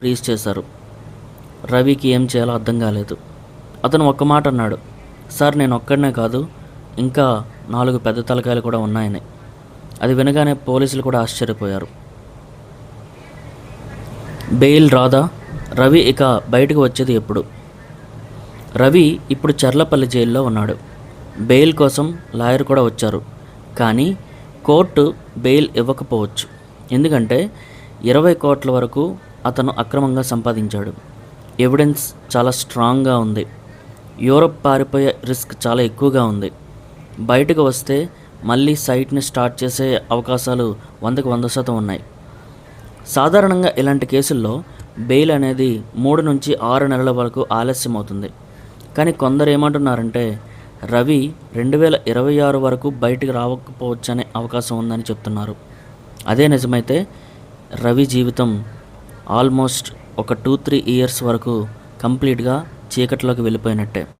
Freeze చేశారు. రవికి ఏం చేయాలో అర్థం కాలేదు. అతను ఒక్క మాట అన్నాడు, సార్ నేను ఒక్కడనే కాదు, ఇంకా 4 పెద్ద తలకాయలు కూడా ఉన్నాయని. అది వినగానే పోలీసులు కూడా ఆశ్చర్యపోయారు. బెయిల్ రాదా? రవి ఇక బయటకు వచ్చేది ఎప్పుడు? రవి ఇప్పుడు చర్లపల్లి జైల్లో ఉన్నాడు. బెయిల్ కోసం లాయర్ కూడా వచ్చారు. కానీ కోర్టు బెయిల్ ఇవ్వకపోవచ్చు. ఎందుకంటే 20 కోట్ల వరకు అతను అక్రమంగా సంపాదించాడు. ఎవిడెన్స్ చాలా స్ట్రాంగ్గా ఉంది. యూరప్ పారిపోయే రిస్క్ చాలా ఎక్కువగా ఉంది. బయటకు వస్తే మళ్ళీ సైట్ని స్టార్ట్ చేసే అవకాశాలు 100కి 100% ఉన్నాయి. సాధారణంగా ఇలాంటి కేసుల్లో బెయిల్ అనేది 3 నుంచి 6 నెలల వరకు ఆలస్యం అవుతుంది. కానీ కొందరు ఏమంటున్నారంటే రవి 2026 వరకు బయటికి రాకపోవచ్చనే అవకాశం ఉందని చెప్తున్నారు. అదే నిజమైతే రవి జీవితం ఆల్మోస్ట్ ఒక 2-3 ఇయర్స్ వరకు కంప్లీట్గా చీకట్లోకి వెళ్ళిపోయినట్టే.